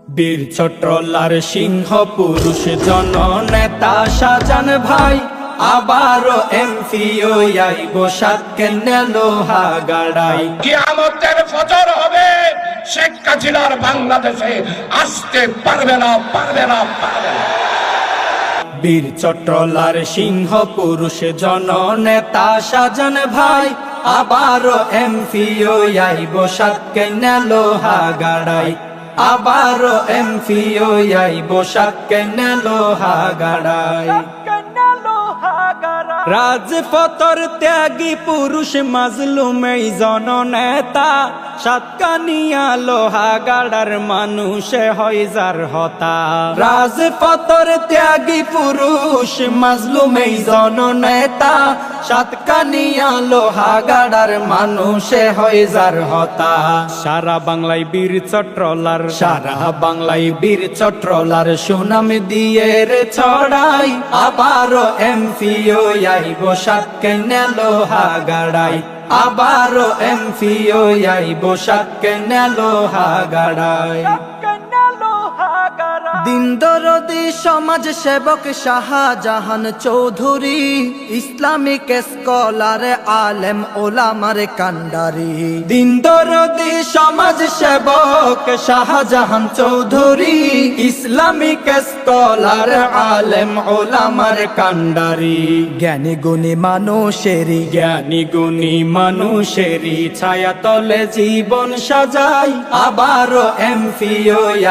বীর চট্টলার সিংহ পুরুষ জননেতা শাহজাহান ভাই আবারও এমপি আইব সাতকে লোহাগাড়াই। কিয়ামতের ফজর হবে, শেখ হাসিনার বাংলাদেশে আসতে পারবে না, পারবে না, পারবে না। বীর চট্টলার সিংহ পুরুষ জননেতা শাহজাহান ভাই আবারও এমপি আইব সাতকে লোহাগাড়াই। আবারও এমপি আইব সাতকে লোহাগাড়াই। রাজপথর ত্যাগী পুরুষ মাজলুম এই জননেতা সাতকানিয়া লোহাগাড়ার মানুষে হয় যার হতা। রাজপথর ত্যাগী পুরুষ মাজলুম এই জননেতা সাতকানিয়া লোহাগাড়ার মানুষে হয় যার হতা। সারা বাংলায় বীর চট্টলার, সারা বাংলায় বীর চট্টলার সুনাম দিয়ে রে ছড়াই। আবারও এমপি আইব সাতকে লোহাগাড়াই। আবারও এমপি আইব সাতকে লোহাগাড়াই। দিন দরদি সমাজ সেবক শাহজাহান চৌধুরী, ইসলামিক স্কলার আলেম ওলামার কান্ডারি। দিন দরদি সমাজ সেবক শাহজাহান চৌধুরী, ইসলামিক স্কলার আলেম ওলামার কান্ডারি। জ্ঞানী গুণী মানুষেরই, জ্ঞানী গুণী মানুষেরই ছায়া তলে জীবন সাজাই। আবারও এমপি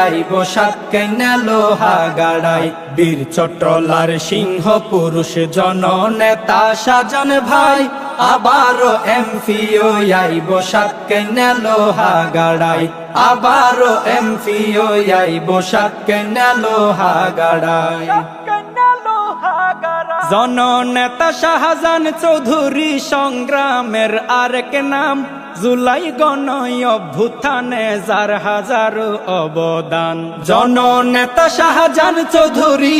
আইব সাতকে লোহাগাড়াই। বীর চট্টলার সিংহ পুরুষ জননেতা শাহজাহান ভাই আবারও এমপি আইব সাতকে লোহাগাড়াই। আবারও এমপি আইব সাতকে লোহাগাড়াই। জননেতা শাহজাহান চৌধুরী সংগ্রামের আরেক নাম, জুলাই গণ অভ্যুত্থানে যার হাজারো অবদান। জননেতা শাহজাহান চৌধুরী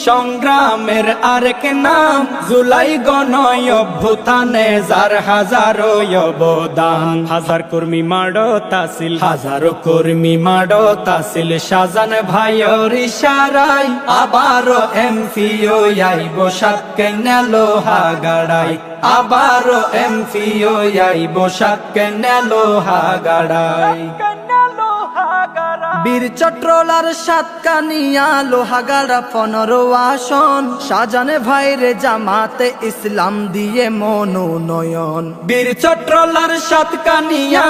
সংগ্রামের আরেক নাম, জুলাই গণ অভ্যুত্থানে যার হাজারো অবদান। হাজার কর্মী মাড়ো তাসিল, হাজারো কর্মী মাড়ো তাসিল শাহজাহান ভাইয়ের ইশারায়। আবারও এমপি আইব সাতকে লোহাগাড়াই। আবারও এমপি আইব সাতকে লোহাগাড়াই। বীর চট্টলার সাতকানিয়া লোহাগাড়া 15 আসন, শাহজাহান ভাইরে জামাতে ইসলাম দিয়ে মনোনয়ন। বীর চট্টলার সাতকানিয়া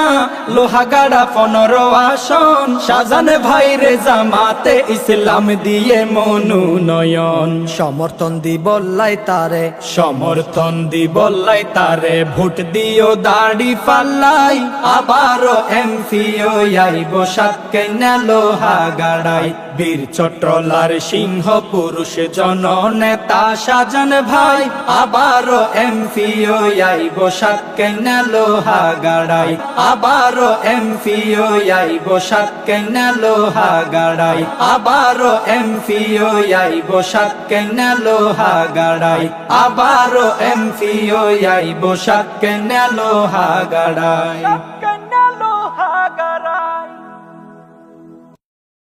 লোহাগাড়া 15 আসন, শাহজাহান ভাইরে জামাতে ইসলাম দিয়ে মনোনয়ন। সমর্থন দিবল্লাই তারে, সমর্থন দিবল্লাই তারে, ভোট দিও দাড়ি পাল্লাই। আবারও এমপি আইব সাতকে লোহাগাড়াই। বীর চট্টলার সিংহ পুরুষ জননেতা শাহজাহান ভাই আবারও এমপি আইব সাতকে লোহাগাড়াই। আবারও এমপি আইব সাতকে লোহাগাড়াই। আবারও এমপি আইব সাতকে লোহাগাড়াই। আবারও এমপি আইব সাতকে লোহাগাড়াই।